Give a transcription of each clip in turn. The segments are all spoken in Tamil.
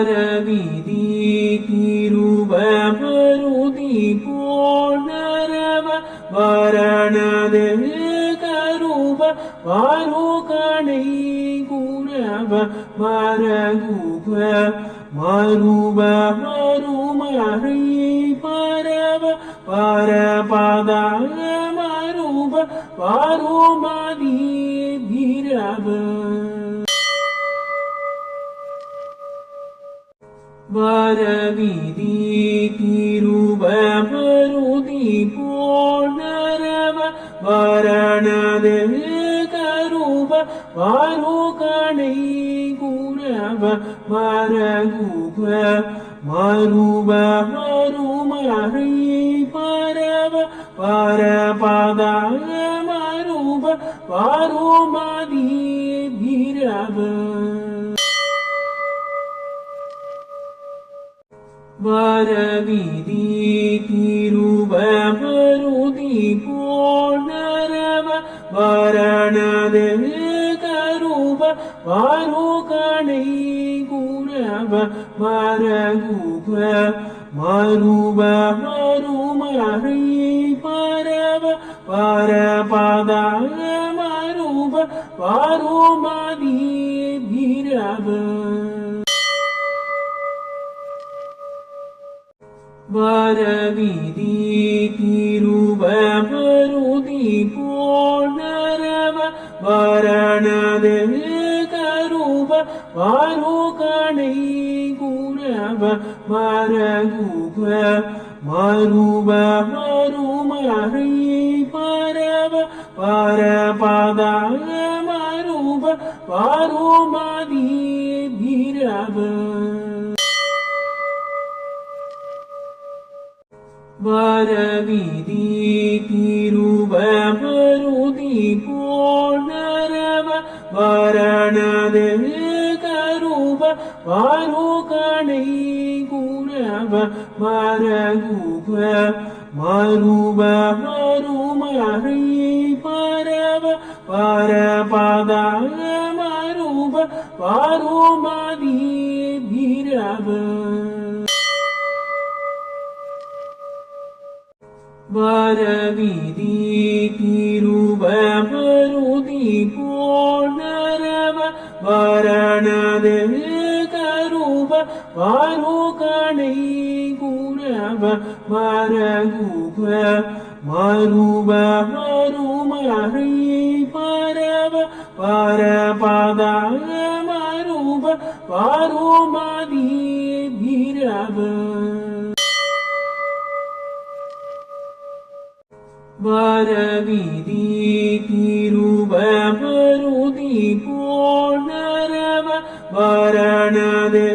வரவிதி திருவ மருதி போல் நரவ வரணது கருவ வாருகணை குரவ மரகுவ மருவ மருமறை பரவ பரபத மருவ வாருமதி பிரவ வரவிதி திருவ மருதி போல் நரவ வரணது கருவ வாருகணை குரவ மரகுவ மருவ மருமறை பரவ பரபத மருவ வாருமதி பிரவ வரவிதி திருவ மருதி போல் நரவ வரணது கருவ வாருகணை குரவ மரகுவ மருவ மருமறை பரவ பரபத மருவ வாருமதி பிரவ வரவிதி திருவ மருதி போல் நரவ வரணது கருவ வாருகணை குரவ மரகுவ மருவ மருமறை பரவ பரபத மருவ வாருமதி பிரவ வரவிதி திருவ மருதி போல் நரவ வரணது கருவ வாருகணை குரவ மரகுவ மருவ மருமறை பரவ பரபத மருவ வாருமதி பிரவ வரவிதி திருவ மருதி போல் நரவ வரணது கருவ வாருகணை குரவ மரகுவ மருவ மருமறை பரவ பரபத மருவ வாருமதி பிரவ வரவிதி திருவ மருதி போல் நரவ வரணது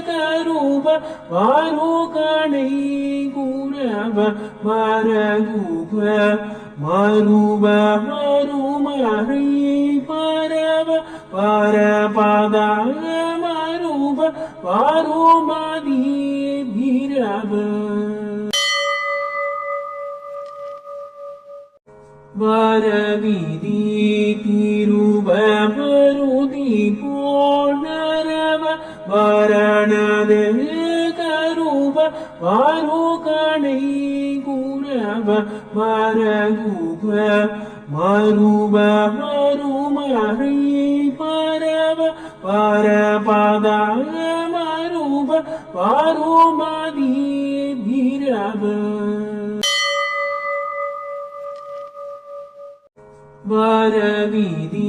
கருவ வாருகணை குரவ மரகுவ மருவ மருமறை பரவ பரபத மருவ வாருமதி பிரவ வரவிதி திருவ மருதி போல் நரவ வரணது கருவ வாருகணை குரவ மரகுவ மருவ மருமறை பரவ பரபத மருவ வாருமதி பிரவ வரவிதி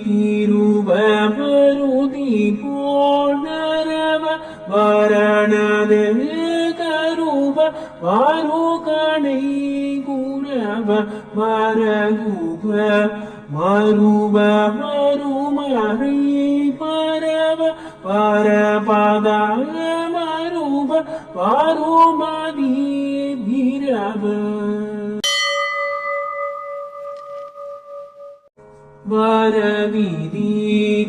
திருவ மருதி போல் நரவ வரணது கருவ வாருகணை குரவ மரகுவ மருவ மருமறை பரவ பரபத மருவ வாருமதி பிரவ வரவிதி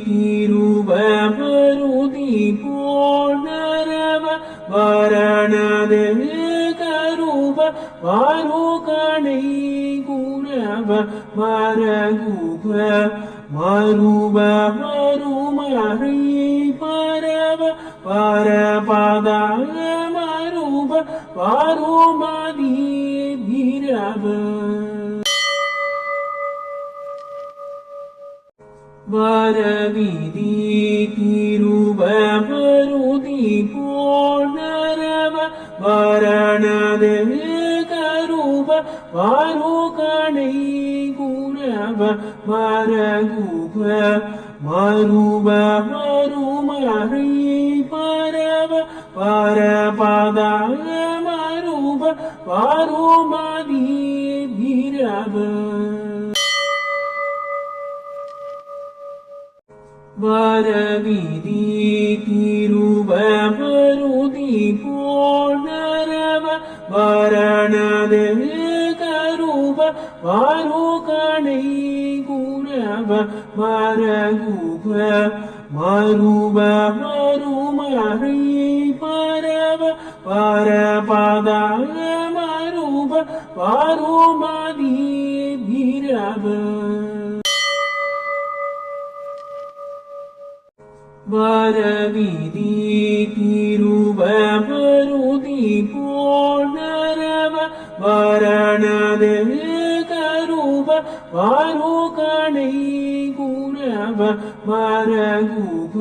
திருவ மருதி போல் நரவ வரணது கருவ வாருகணை குரவ மரகுவ மருவ மருமறை பரவ வரபத மருப வருமதி பிரப வரவிதி திருப மருதி போனரவ வரணது கருப வருகணை குரவ மரகுப மருப மருமறை பரவ பரபத மருப வருமதி பிரப வரவிதி திருப மருதி போனரவ வரணது கருப வருகணை குரவ மரகுப மருப மருமறை பரவ பரபத மருப வருமதி பிரப வரவிதி திருப மருதி போனரவ வரணது கருப வருகணை குரவ மரகுப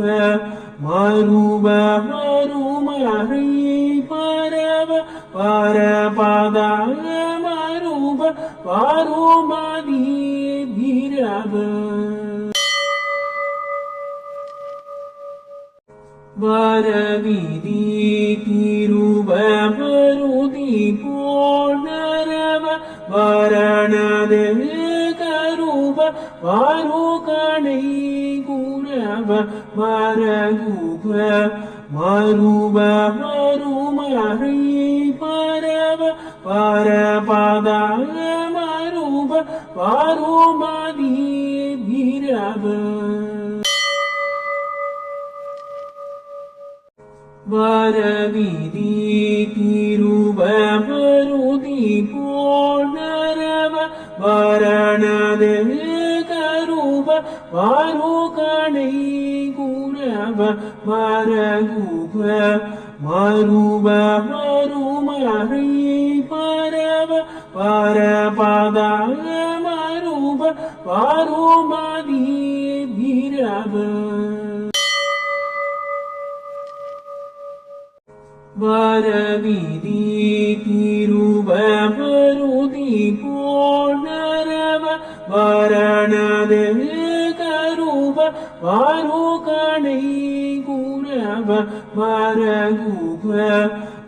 மருப மருமறை பரவ பரபத மருப வருமதி பிரப வரவிதி திருப மருதி போனரவ வரணது கருப வருகணை குரவ மரகுப மருப மருமறை பரவ பரபத மருப வருமதி பிரப வரவிதி திருப மருதி போனரவ வரணது கருப வருகணை குரவ மரகுப மருப மருமறை பரவ பரபத மருப வருமதி பிரப வரவிதி திருப மருதி போனரவ வரணது கருப வருகணை குரவ மரகுப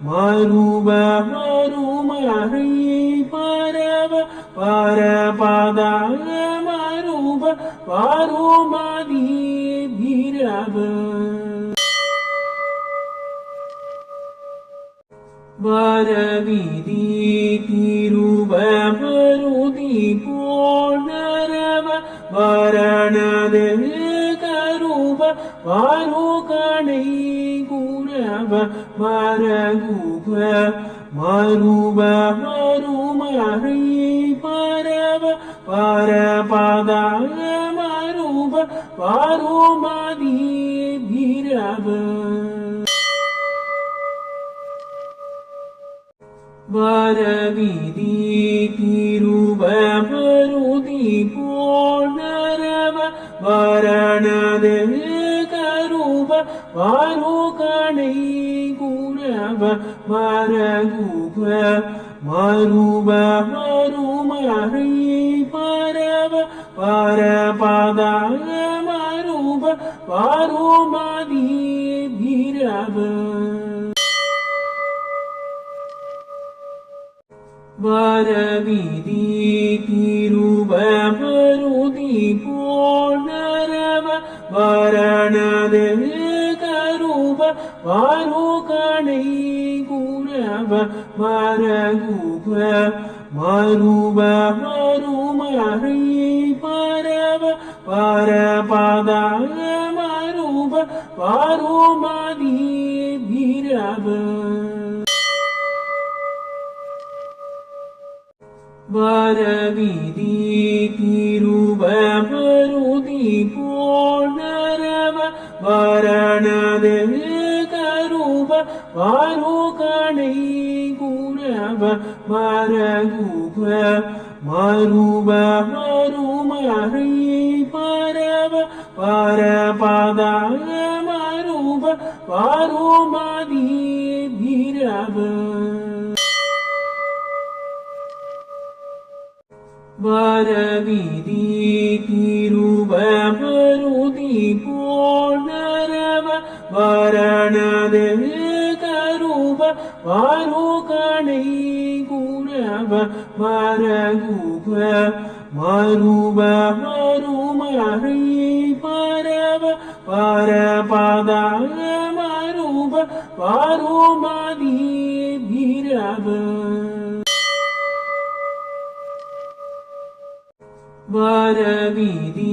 மருப மருமறை பரவ பரபத மருப வருமதி பிரப வரவிதி திருப மருதி போனரவ வரணது கருப வருகணை குரவ மரகுப மருப மருமறை பரவ பரபத மருப வருமதி பிரப வரவிதி திருப மருதி போனரவ வரணது கருப வருகணை குரவ மரகுப மருப மருமறை பரவ பரபத மருப வருமதி பிரப வரவிதி திருப மருதி போனரவ வரணது கருப வருகணை குரவ மரகுப மருப மருமறை பரவ பரபத மருப வருமதி பிரப வரவிதி திருப மருதி போனரவ வரணது மரகுப மருப மருமறை பரவ பரபத மருப பருமதி பிரப வரவிதி திருவ மருதி போனரவ வரணது கருவ வருகணை குணவ மரகுப மருப மருமறை பரவ பரபத மருப பருமதி பிரப வரவிதி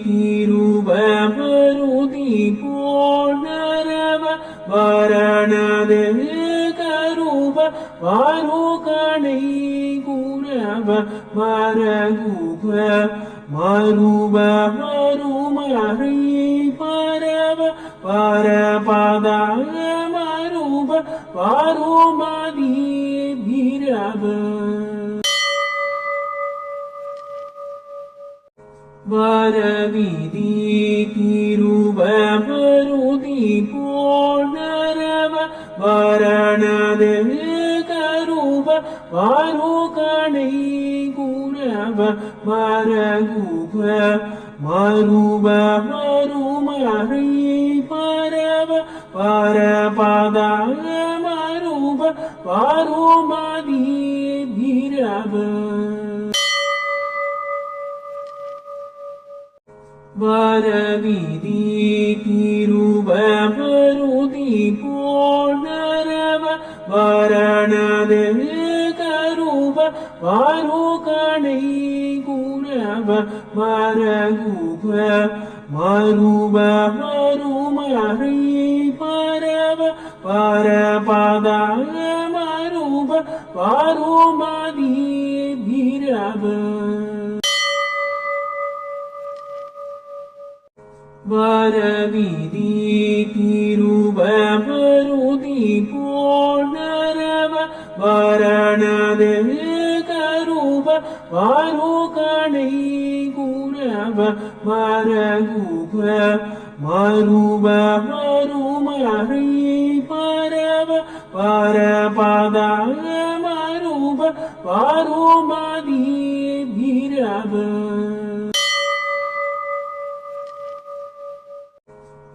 திருவ மருதி போனரவ வரணது கருவ வருகணை குணவ மரகுப மருப மருமறை பரவ பரபத மருப பருமதி பிரப வரவிதி திருவ மருதி போனரவ வரணது கருவ வருகணை குணவ மரகுப மருப மருமறை பரவ பரபத மருப பருமதி பிரப வரவிதி திருவ மருதி போனரவ வரணது கருவ வருகணை குணவ மரகுப மருப மருமறை பரவ பரபத மருப பருமதி பிரப வரவிதி திருவ மருதி போனரவ வரணது கருவ வருகணை குணவ மரகுப மருப மருமறை பரவ பரபத மருப பருமதி பிரப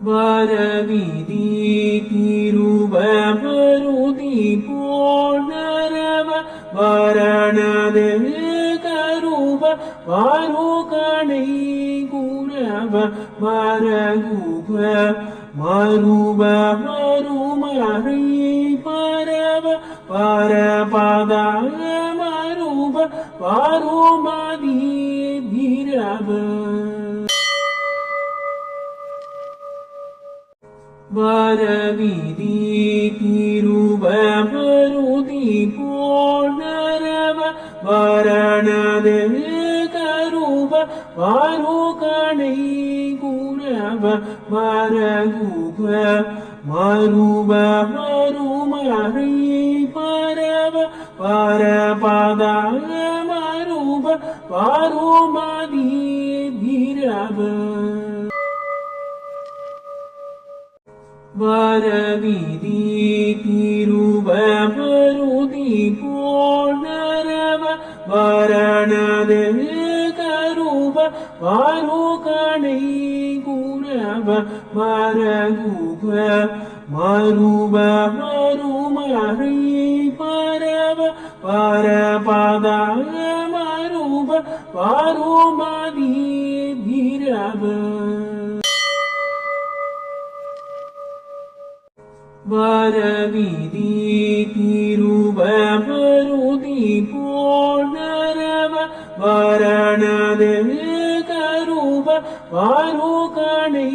வரவிதி திருவ மருதி போனரவ வரணது கருவ வருகணை குணவ மரகுப மருப மருமறை பரவ பரபத மருப பருமதி பிரப வரவிதி திருவ மருதி போனரவ வரணது கருவ வருகணை குணவ மரகுப மருப மருமறை பரவ பரபத மருப பருமதி பிரப வரவிதி திருவ மருதி போனரவ வரணது கருவ வருகணை குணவ மரகுப மருப மருமறை பரவ பரபத மருப பருமதி பிரப வரவிதி திருவ மருதி போனரவ வரணது கருவ வருகணை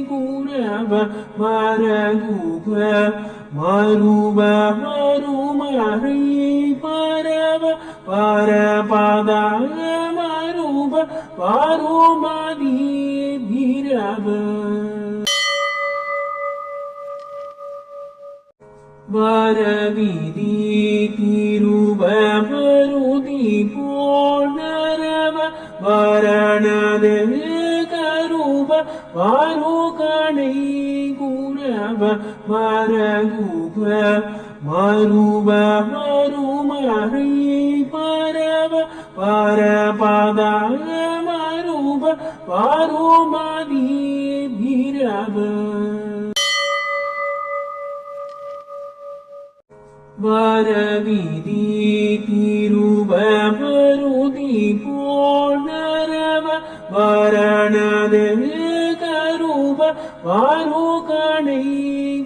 குணவ மரகுப மருப மருமறை பரவ பரபத மருப பருமதி பிரப வரவிதி திருபமருதி போனரவ வரணது கருப வாருகணை குரவ மரகுப மருப மருமறை பரவ பரபத மருப வாருமதி பிரப வரவிதி திருபமருதி போனரவ வரணது கருப வாருகணை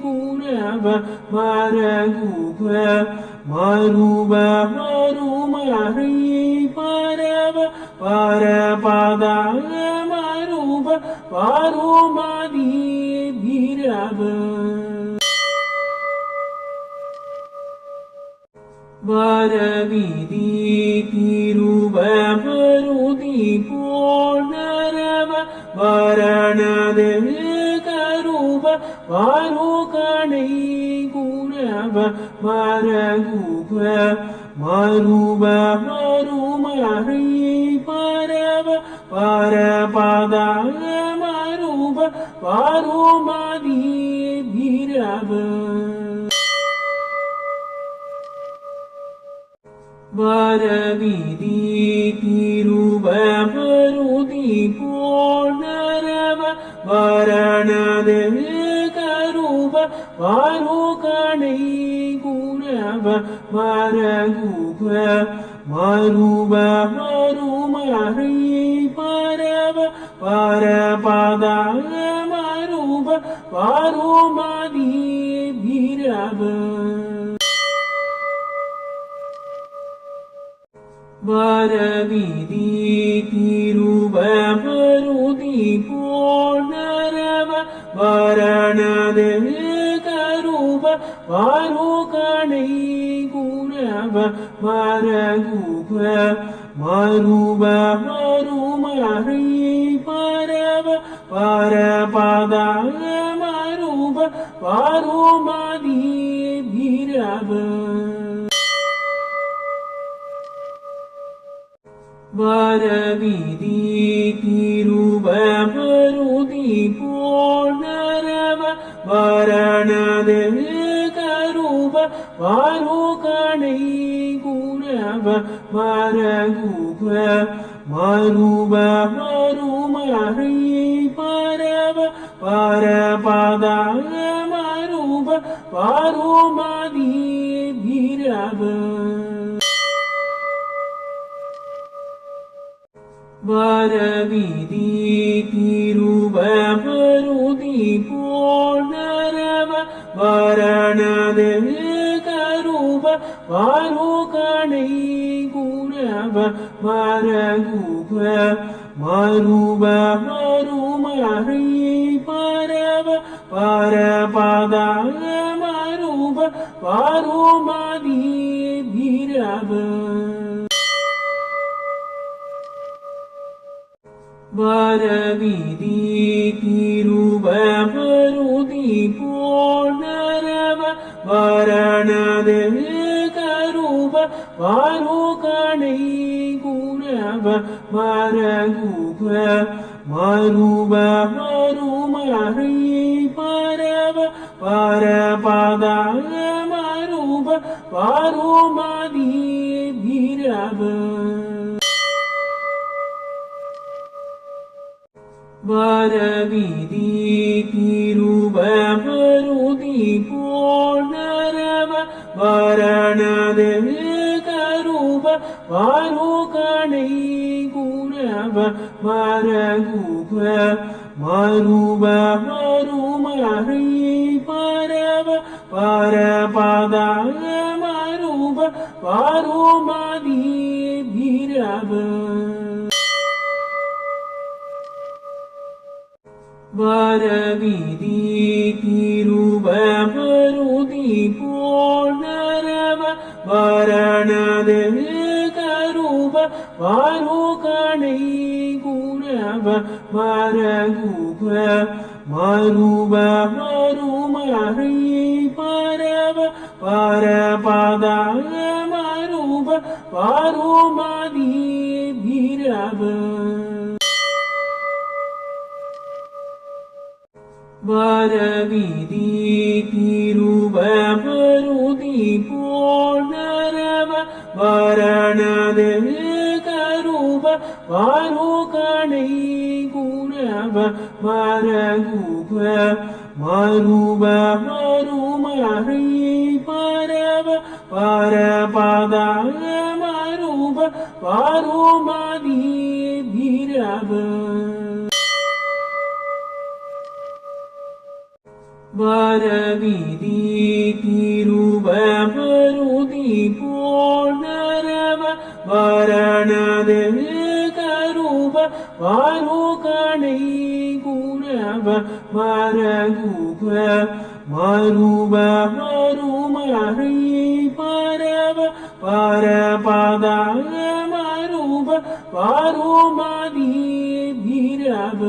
குரவ மரகுப மருப மருமறை பரவ பரபத மருப வாருமதி பிரப வரவிதி திருபமருதி போனரவ வரணது கருப வாருகணை குரவ மரகுப மருப மருமறை பரவ பரபத மருப வாருமதி பிரப வரவிதி திருபமருதி போனரவ வரணது கருப வாருகணை குரவ மரகுப மருப மருமறை பரவ பரபத மருப வாருமதி பிரப வரவிதி திருபமருதி போனரவ வரணது கருப வாருகணை குரவ மரகுப மருப மருமறை பரவ பரபத மருப வாருமதி பிரப வரவிதி திருபமருதி போனரவ வரணது கருப வாருகணை குரவ மரகுப மருப மருமறை பரவ பரபத மருப வாருமதி பிரப வரவிதி திருபமருதி போனரவ வரணது கருப வாருகணை குரவ மரகுப மருப மருமறை பரவ பரபத மருப வாருமதி பிரப வரவிதி திருபமருதி போனரவ வரணது கருப வாருகணை குரவ மரகுப மருப மருமறை பரவ பரபத மருப வாருமதி பிரப வரவிதி திருபமருதி போனரவ வரணது கருப வாருகணை குரவ மரகுப மருப மருமறை பரவ பரபத மருப வாருமதி பிரப வரவிதி திருபமருதி போனரவ வரணது கருப வாருகணை குர குரவ மரகுக மருப மருமறை பரவ பரபதாய மருப பருமதி பிரப வரவிதி திருவ மருதி போனரவ வரணது கருப வருகணை குரவ மரகுக மருப மருமறை பரவ பரபதாய மருப பருமதி பிரப வரவிதி திருவ மருதி போனரவ வரணது கருப வருகணை குரவ மரகுக மருப மருமறை பரவ பரபதாய மருப பருமதி பிரப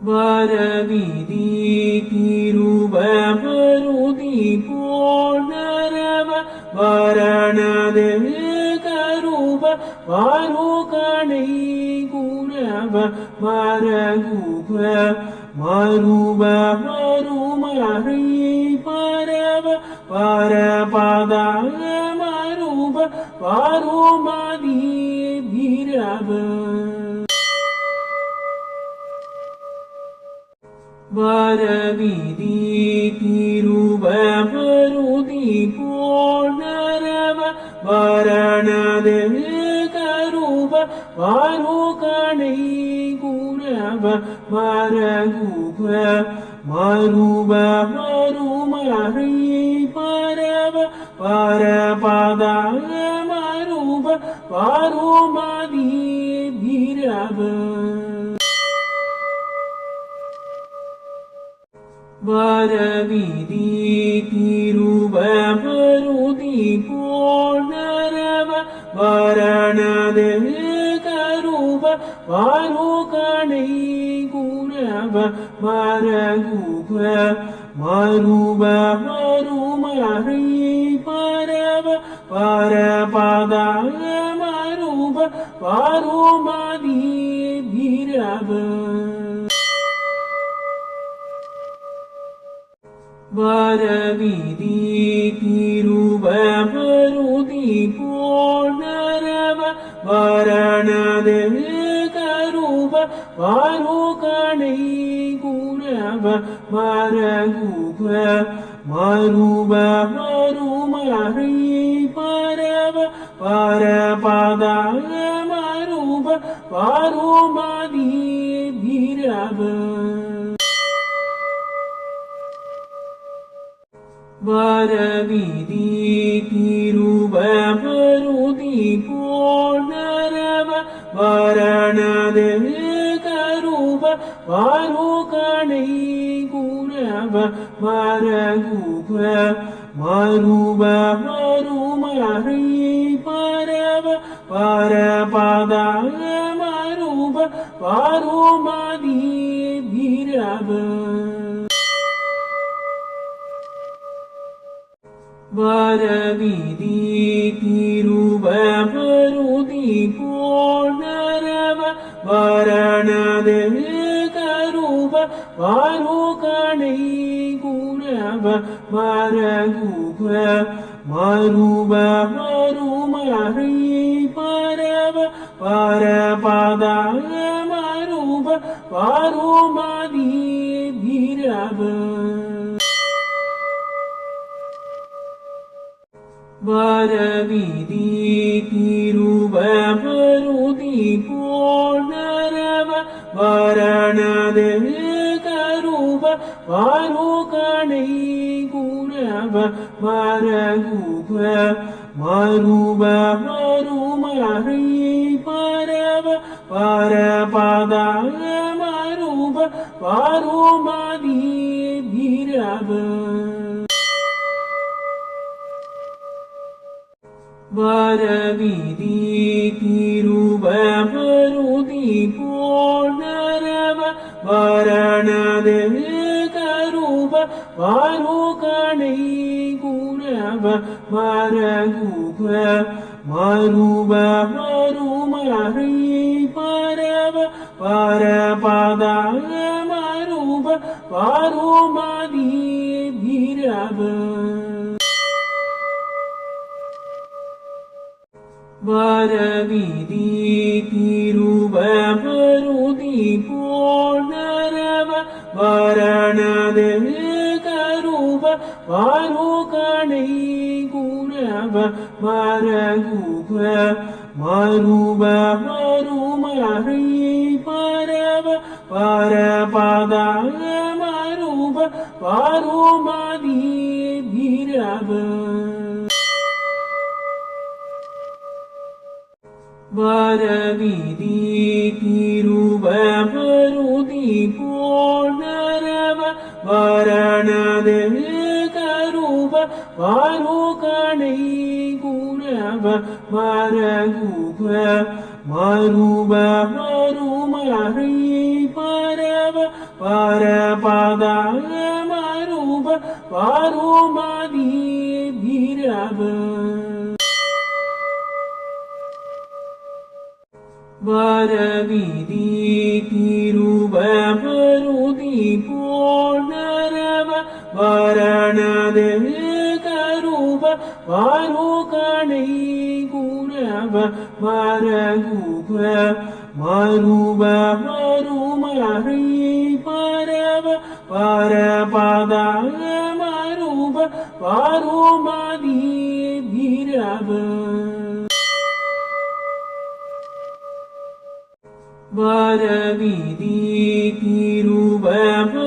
வரவிதி திருவ மருதி போனரவ வரணது கருப வருகணை குரவ மரகுக மருப மருமறை பரவ பரபதாய மருப பருமதி பிரப வரவிதி திருவ மருதி போனரவ வரணது கருப வருகணை குரவ மரகுக மருப மருமறை பரவ பரபதாய மருப பருமதி பிரப வரவிதி திருவ மருதி போனரவ வரணது கருப வருகணை குரவ மரகுக மருப மருமறை பரவ பரபதாய மருப பருமதி பிரப வரவிதி திருவ மருதி போனரவ வரணது கருப வருகணை குரவ மரகுக மருப மருமறை பரவ பரபதாய மருப பருமதி பிரப வரவிதி திருவ மருதி போனரவ வரணது கருப வருகணை குரவ மரகுக மருப மருமறை பரவ பரபதாய மருப பருமதி பிரப வரவிதி திருவ மருதி போனரவ வரணது கருப வருகணை குரவ மரகுக மருப மருமறை பரவ பரபதாய மருப பருமதி பிரப வரவிதி திருவ மருதி போனரவ வரணது கருப வருகணை குரவ மரகுக மருப மருமறை பரவ பரபதாய மருப பருமதி பிரப வரவிதி திருவமருதி போனரவ வரணது கருவ வாருகணை குரவ மரகுக மருவ மருமறை பரவ பரபத மருவ வாருமதி பிரவ வரவிதி திருவமருதி போனரவ வரணது கருவ வாருகணை குரவ மரகுக மருவ மருமறை பரவ பரபத மருவ வாருமதி பிரவ வரவிதி திருவமருதி போனரவ வரணது கருவ வாருகணை குரவ மரகுக மருவ மருமறை பரவ பரபத மருவ வாருமதி பிரவ வரவிதி திருவமருதி போனரவ வரணது கருவ வாருகணை குரவ மரகுக மருவ மருமறை பரவ பரபத மருவ வாருமதி பிரவ வரவிதி திருவமருதி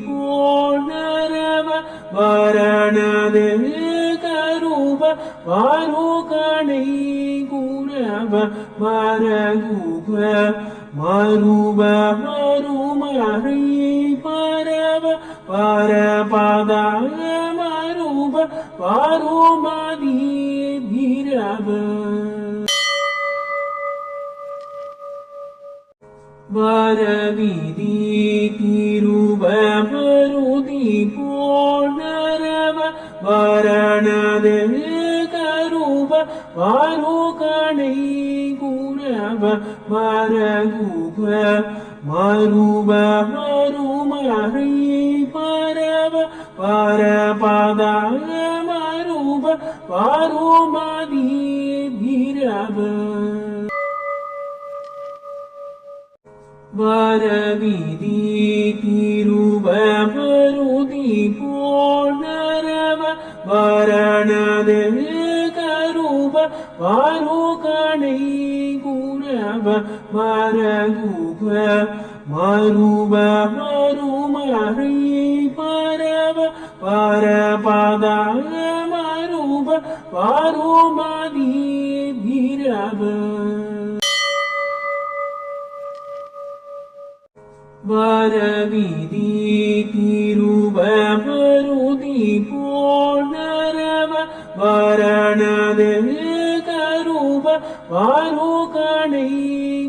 போனரவ வரணது கருவ வாருகணை குரவ மரகுக மருவ மருமறை பரவ பரபத மருவ வாருமதி பிரவ வரவிதி திருவமருதி போனரவ வரணது கருவ வாருகணை குரவ மரகுக மருவ மருமறை பரவ பரபத மருவ வாருமதி பிரவ வரவிதி திருவமருதி போனரவ வரணது கருவ வாருகணை குரவ மரகுக மருவ மருமறை பரவ பரபத மருவ வாருமதி பிரவ வரவிதி திருவமருதி போனரவ வரணது கருவ வாருகணை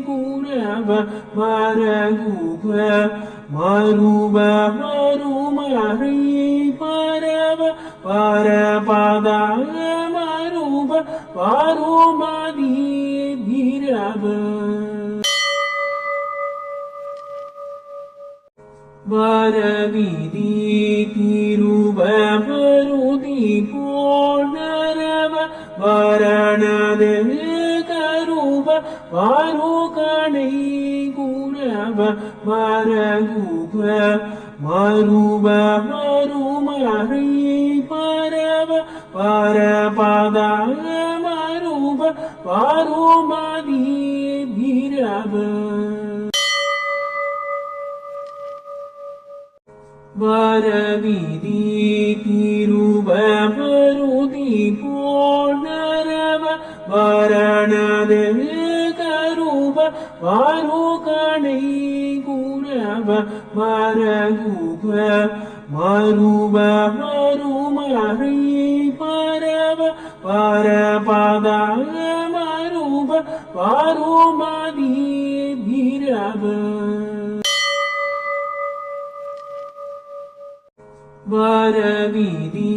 குரவ மரகுக மருவ மருமறை பரவ பரபத மருவ வாருமதி பிரவ வரவிதி திருவமருதி போனரவ வரணது கருவ வாருகணை குரவ மரகுக மருவ மருமறை பரவ பரபத மருவ வாருமதி பிரவ வரவிதி திருவமருதி போனரவ வரணது கருவ வாருகணை குரவ மரகுக மருவ மருமறை பரவ வரபத மருப வருமதி பிரப வரவிதி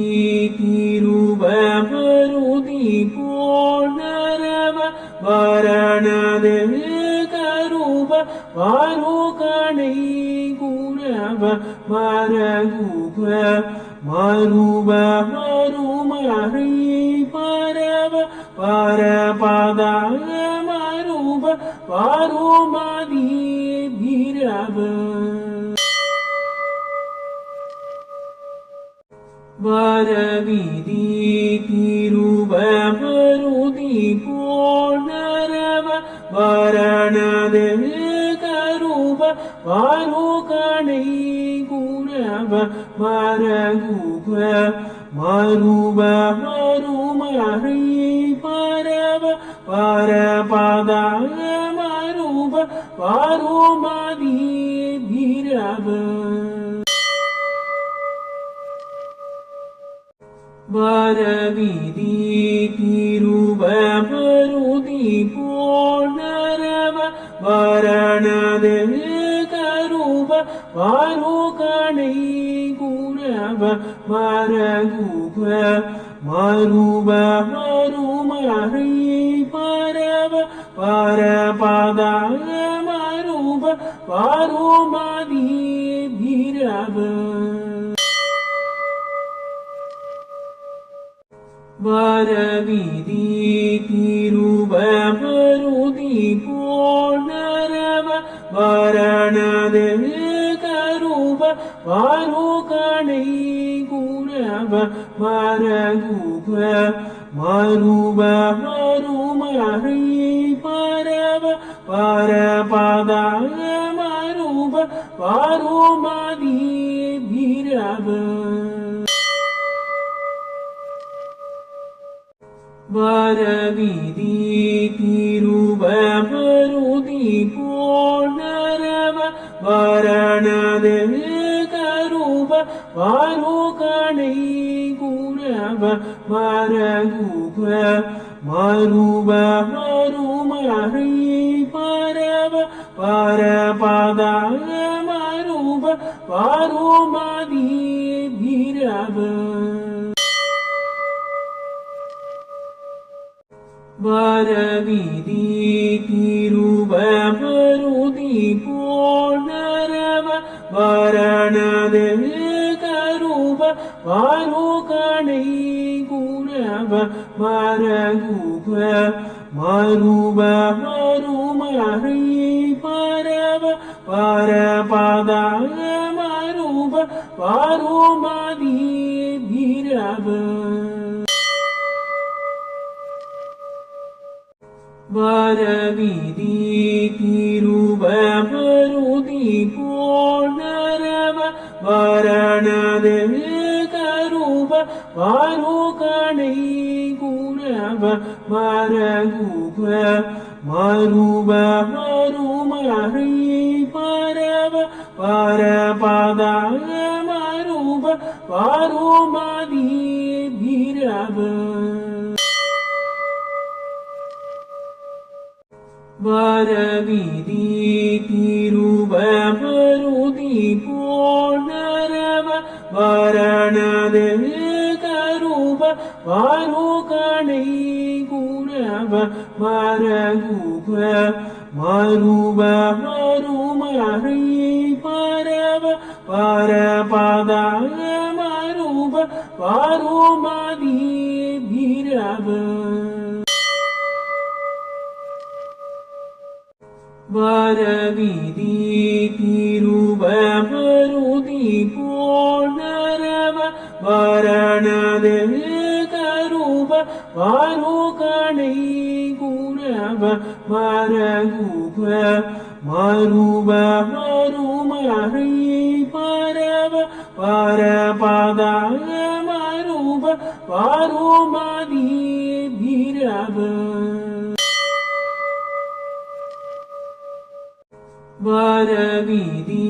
திருப மருதி போனரவ வரணது கருப வருகணை குரவ மரகுப மருப மருமறை பரவ பரபத மருப வருமதி பிரப வரவிதி திருப மருதி போனரவ வரணது கருப வருகணை குரவ மரகுப மருப மருமறை பரவ பரபத மருப வருமதி பிரப வரவிதி திருப மருதி போனரவ வரணது கருப வருகணை குரவ மரகுப மருப மருமறை பரவ பரபத மருப வருமதி பிரப வரவிதி திருப மருதி போனரவ வரணது கருப வருகணை குரவ மரகுப மருப மருமறை பரவ பரபத மருப வருமதி பிரப வரவிதி திருப மருதி போனரவ வரணது கருப வருகணை குரவ மரகுப மருப மருமறை பரவ பரபத மருப வருமதி பிரப வரவிதி திருப மருதி போனரவ வரணது கருப வருகணை குரவ மரகுப மருப மருமறை பரவ பரபத மருப வருமதி பிரப வரவிதி திருப மருதி போனரவ வரணது கருப வருகணை குரவ மரகுப மருப மருமறை பரவ பரபத மருப வருமதி பிரப வரவிதி திருப மருதி போனரவ வரணது கருப வருகணை குரவ மரகுப மருப மருமறை பரவ பரபத மருப வருமதி பிரப வரவிதி திருப மருதி போனரவ வரணது கருப வருகணை குரவ மரகுப மருப மருமறை பரவ பரபத மருப வருமதி பிரப வரவிதி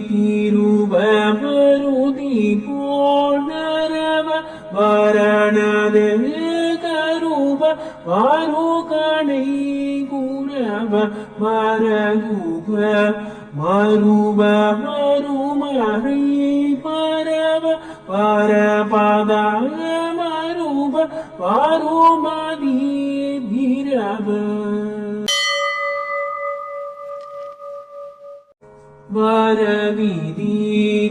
திருப மருதி போனரவ வரணது குணவ மரகுப மருப மருமறை பரவ பரபதாய மருப பருமதி திரவ வரவிதி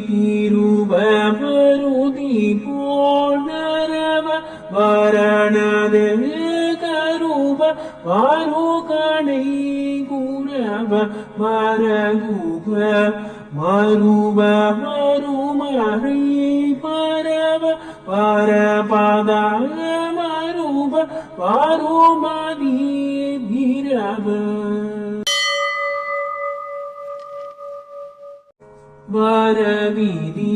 திருவ மருதி போனரவ வரணது கருவ வருகணை குணவ மரகுப மருப மருமறை பரவ பரபதாய மருப பருமதி திரவ வரவிதி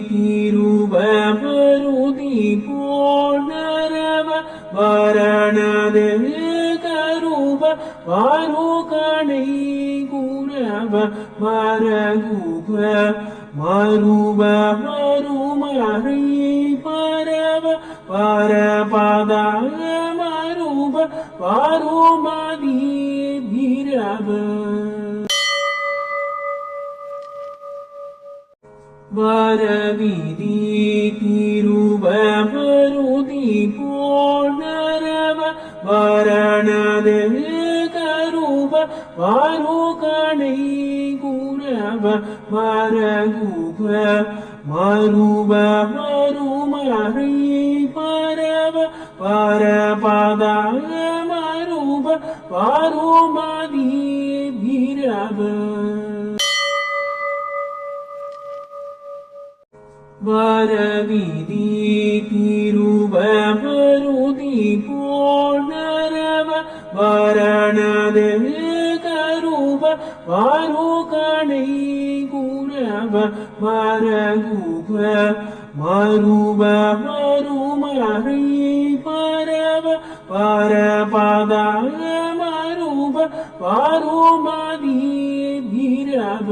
திருவ மருதி போனரவ வரணது கருவ வருகணை குணவ மரகுப மருப மருமறை பரவ பரபதாய மருப பருமதி திரவ வரவிதி திருவ மருதி போனரவ வரணது கருவ வருகணை குணவ மரகுப மருப மருமறை பரவ பரபதாய மருப பருமதி திரவ வரவிதி திருவ மருதி போனரவ வரணது கருவ வருகணை குணவ மரகுப மருப மருமறை பரவ பரபதாய மருப பருமதி திரவ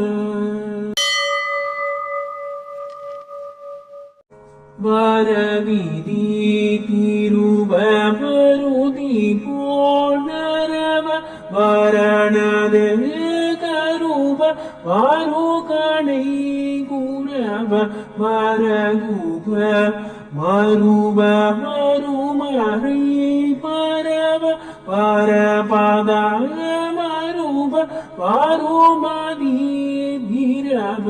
வரவிதி திருவ மருதி போனரவ வரணது கருவ வருகணை குணவ மரகுப மருப மருமறை பரவ பரபதாய மருப பருமதி திரவ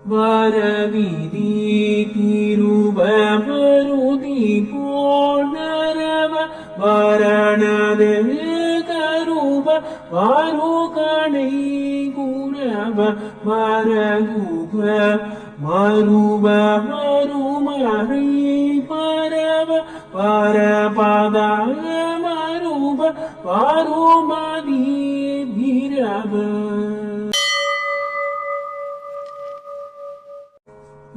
வரவிதி திருவ மருதி போனரவ வரணது கருவ வருகணை குணவ மரகுப மருப மருமறை பரவ பரபதாய மருப பருமதி திரவ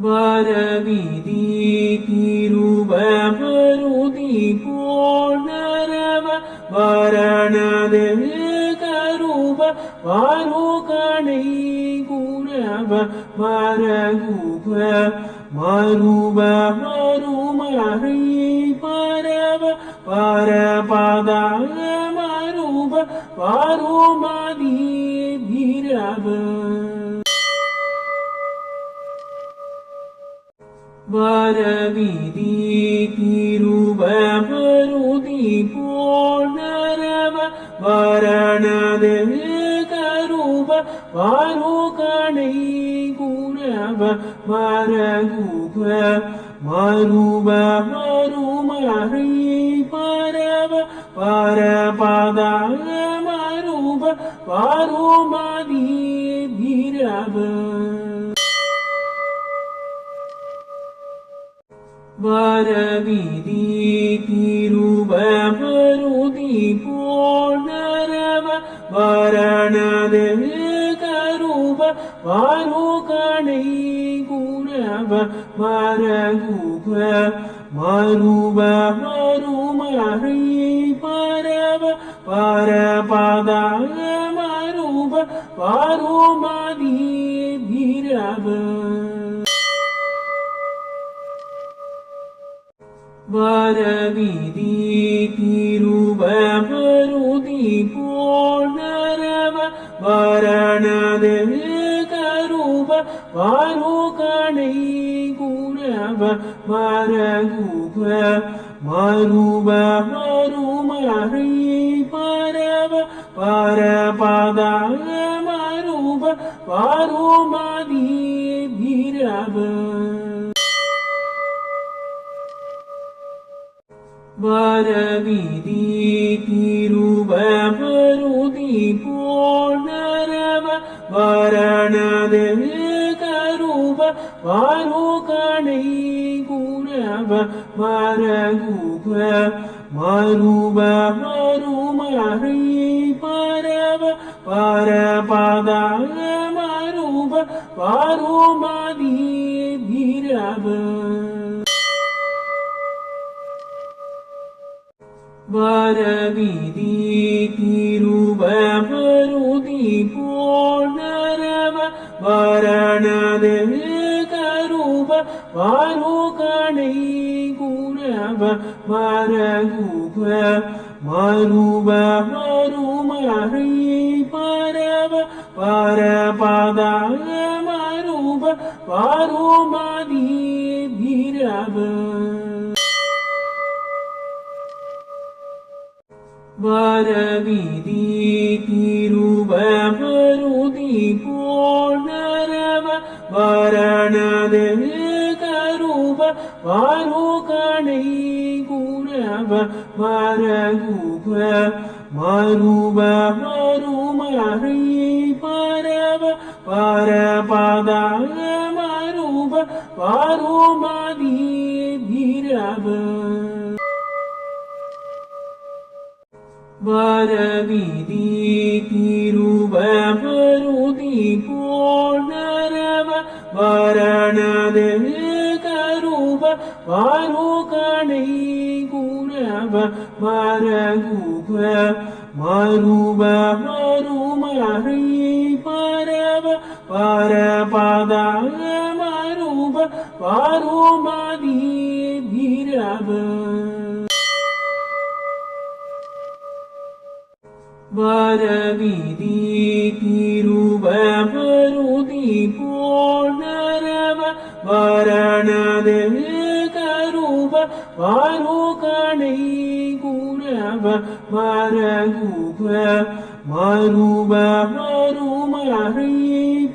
வரவிதி திருவ மருதி போனரவ வரணது கருவ வருகணை குணவ மரகுப மருப மருமறை பரவ பரபதாய மருப பருமதி திரவ வரவிதி திருவ மருதி போனரவ வரணது கருவ வருகணை குணவ மரகுப மருப மருமறை பரவ பரபதாய மருப பருமதி திரவ வரவிதி திருவ மருதி போனரவ வரணது கருவ வருகணை குணவ மரகுப மருப மருமறை பரவ பரபதாய மருப பருமதி திரவ வரவிதி திருவமருதி போனரவ வரணது கருவ வாருகணை குரவ மரகுக மருவ மருமறை பரவ பரபதாக மருவ வாருமதி பிரவ வரவிதி திருவமருதி போனரவ வரணது கருவ வாருகணை குரவ மரகுக மருவ மருமறை பரவ பரபதாக மருவ வாருமதி பிரவ வரவிதி திருவமருதி போனரவ வரணது கருவ வாருகணை குரவ மரகுக மருவ மருமறை பரவ பரபதாக மருவ வாருமதி பிரவ வரவிதி திருவமருதி போனரவ வரணது கருவ வாருகணை குரவ மரகுக மருவ மருமறை பரவ பரபதாக மருவ வாருமதி பிரவ வரவிதி திருவமருதி போனரவ வரணது கருவ வாருகணை குரவ மரகுக மருவ மருமறை பரவ பரபதாக மருவ வாருமதி பிரவ வரவிதி திருவமருதி போனரவ வரணது கருவ வாருகணை குரவ மரகுக மருவ மருமறை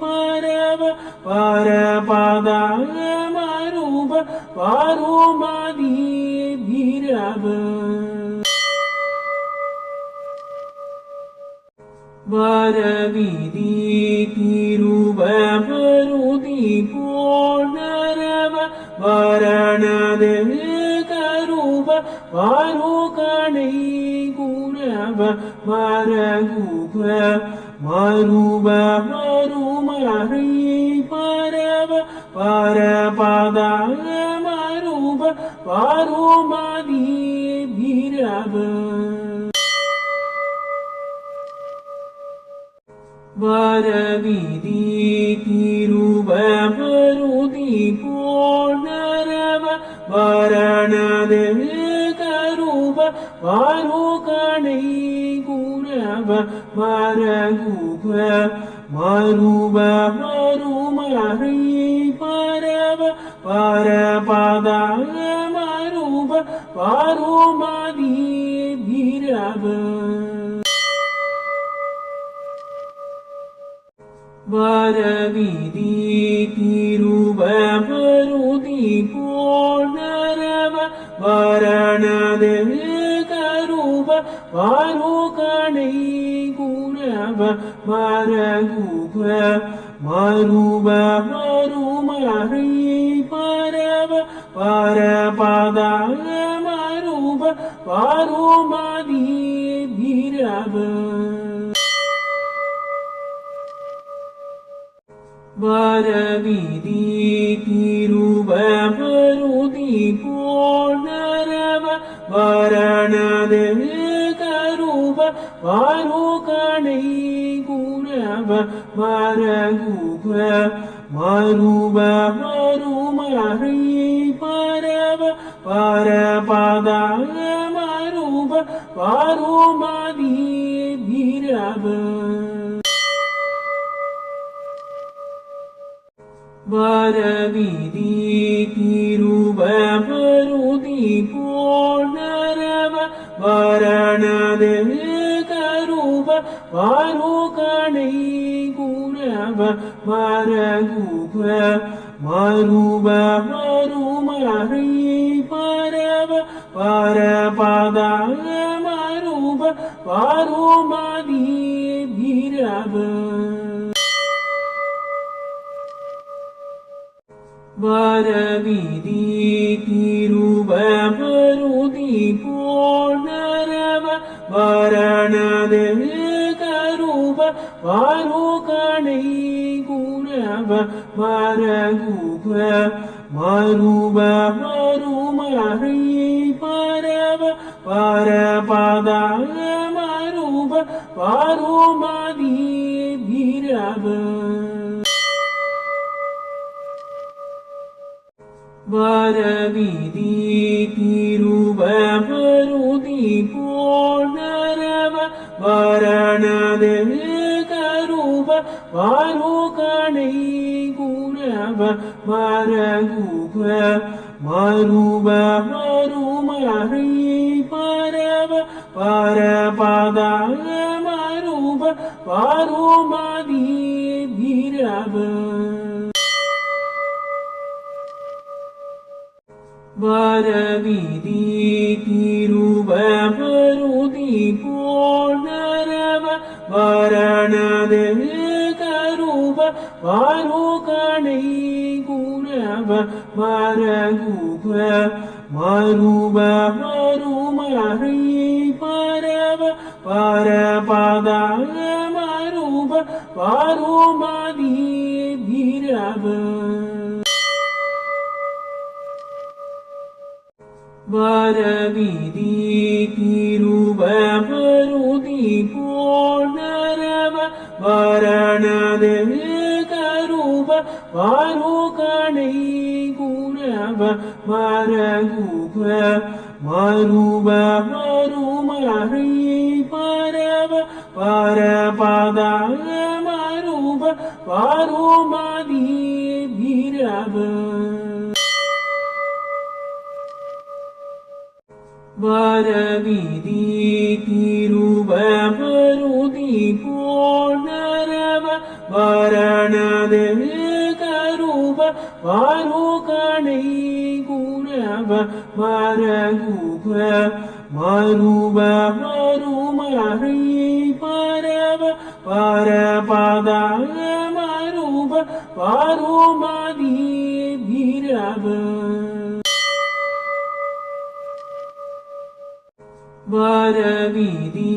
பரவ பரபதாக மருவ வாருமதி பிரவ வரவிதி திருவமருதி போனரவ வரணது கருவ வாருகணை குரவ மரகுக மருவ மருமறை பரவ பரபதாக மருவ வாருமதி பிரவ வரவிதி திருவமருதி போனரவ வரணது கருவ வாருகணை குரவ மரகுக மருவ மருமறை பரவ பரபதாக மருவ வாருமதி பிரவ வரவிதி திருவமருதி போனரவ வரணது கருவ வாருகணை குரவ மரகுக மருவ மருமறை பரவ பரபதாக மருவ வாருமதி பிரவ வரவிதி திருவமருதி போனரவ வரணது கருவ வாருகணை குரவ மரகுக மருவ மருமறை பரவ பரப pada maruba varumadi bhirava varavidi tiruva varudi purnarava varanade karuva varukanai gurava maraguva maruva marumari parava parapada maruva varumadi bhirava varavidi tiruva varudi purnarava varanade karuva varukanai gurava maraguva maruva marumari parava parapada maruva varumadi bhirava varavidi tiruva varudi purnarava varanade karuva varukanai gurava maraguva maruva marumari parava parapada maruva varumadi bhirava varavidi tiruva varudi purnarava varanade karuva varukanai gurava maraguva maruva marumari parava parapada maruva varumadi bhirava varavidi tiruva varudi purnarava varanade karuva varukanai gurava maraguva maruva marumari parava parapada maruva varumadi bhirava varavidi tiruva varudi purnarava varanade karuva varukanai gurava maraguva maruva marumari parava parapada maruva varumadi bhirava varavidi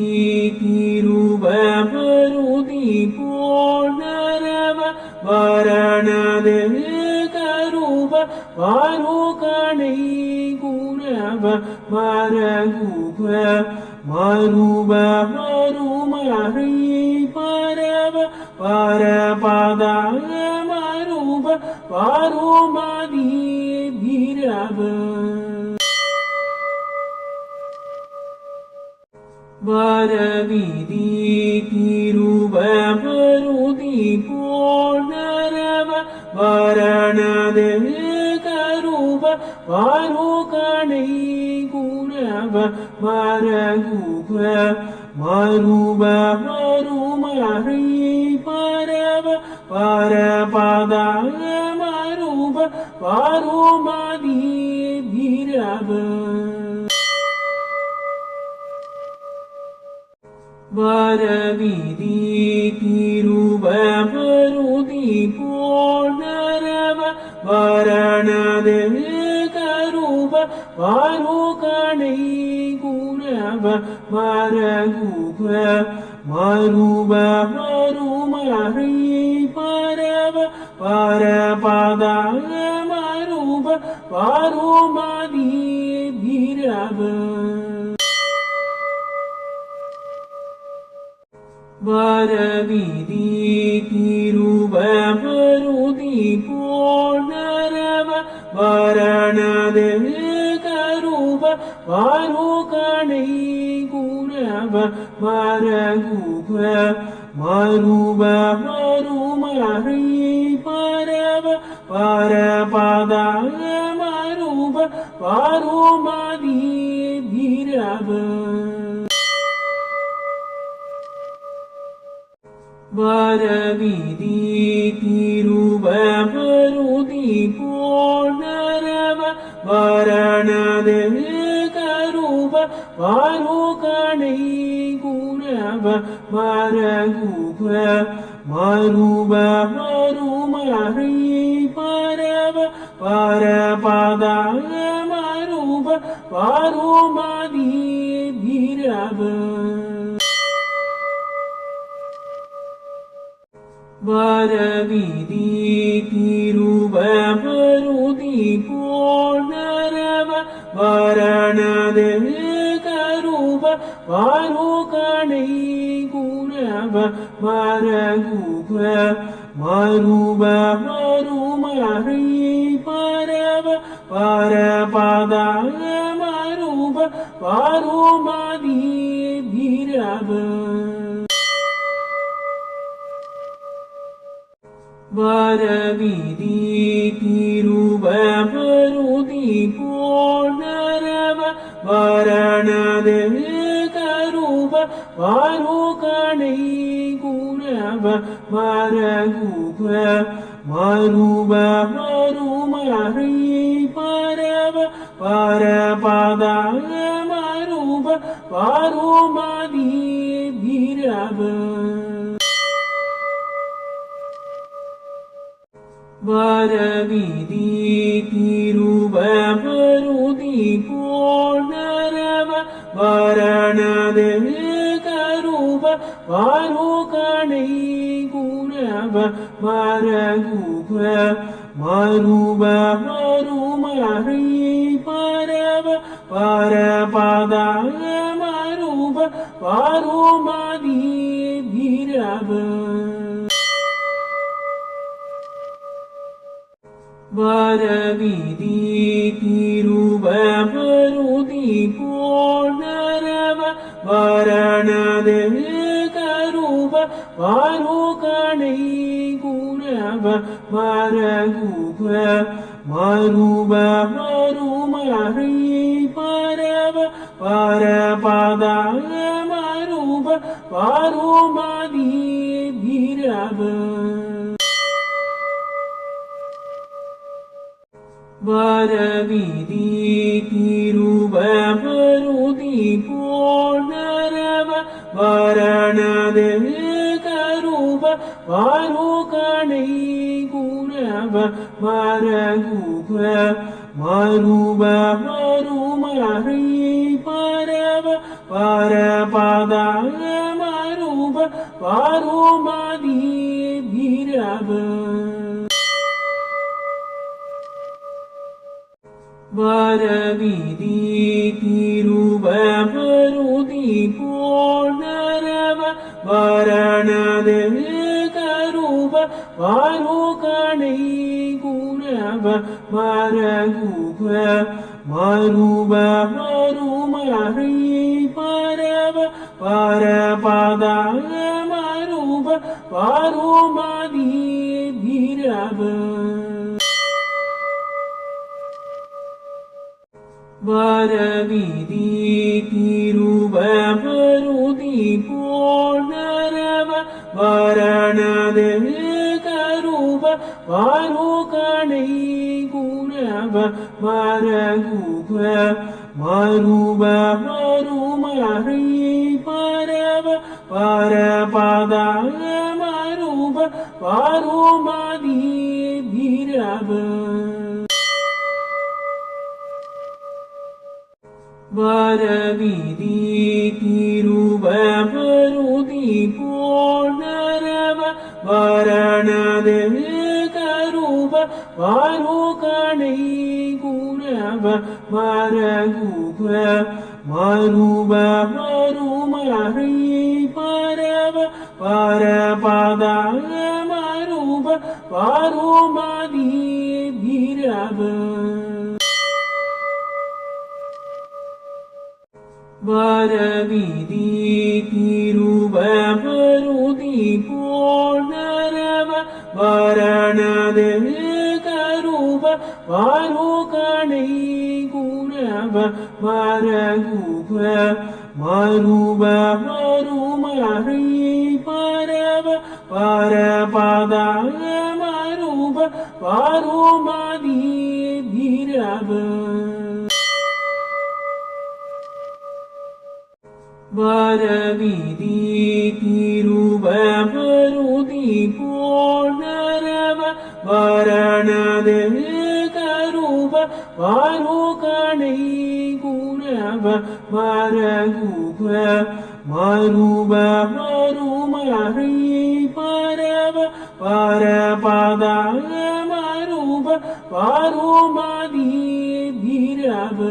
tiruva varudi purnarava varanade karuva varukanai gurava maraguva maruva marumari parava parapada maruva varumadi bhirava varavidi tiruva varudi purnarava varanade karuva varukanai gurava maraguva maruva marumari parava parapada maruva varumadi bhirava varavidi tiruva varudi purnarava varanade karuva varukanai gurava maraguva maruva marumari parava parapada maruva varumadi bhirava varavidi tiruva varudi purnarava varanade karuva வாருகணை குரவ மரகுக மருப மருமறை பரவ பரபத மருப வாருமதி பிரப வரவிதி திருவருதி போனரவ வரணது கருவ வாருகணை குரவ மரகுக மருப மருமறை பரவ பரபத மருப வாருமதி பிரப வரவிதி திருவருதி போனரவ வரணது கருவ வாருகணை குரவ மரகுக மருப மருமறை பரவ பரபத மருப வாருமதி பிரப வரவிதி திருவருதி போனரவ வரணது கருவ வாருகணை குரவ மரகுக மருப மருமறை பரவ பரபத மருப வாருமதி பிரப வரவிதி திருவருதி போனரவ வரணது கருவ வாருகணை குரவ மரகுக மருப மருமறை பரவ பரபத மருப வாருமதி பிரப வரவிதி திருவருதி போனரவ வரணது கருவ வாருகணை குரவ மரகுக மருப மருமறை பரவ பரபத மருப வாருமதி பிரப வரவிதி திருவருதி போனரவ வரணது கருவ வாருகணை குரவ மரகுக மருப மருமறை பரவ பரபத மருப வாருமதி பிரப வரவிதி திருவருதி போனரவ வரணது கருவ வாருகணை குரவ மரகுக மருப மருமறை பரவ பரபத மருப வாருமதி பிரப வரவிதி திருவருதி போனரவ வரணது கருவ வாருகணை குரவ மரகுக மருப மருமறை பரவ பரபத மருப வாருமதி பிரப வரவிதி திருவருதி போனரவ வரணது கருவ வாருகணை குரவ மரகுக மருப மருமறை பரவ பரபத மருப வாருமதி பிரப வரவிதி திருவருதி போனரவ வரணது கருவ வாருகணை குரவ மரகுப மருப மருமறை பரவ பரபத மருப வாருமதி பிரப வரவிதி திருவருதி போனரவ வரணது கருவ வாருகணை குரவ மரகுப மருப மருமறை பரவ பரபத மருப வாருமதி பிரப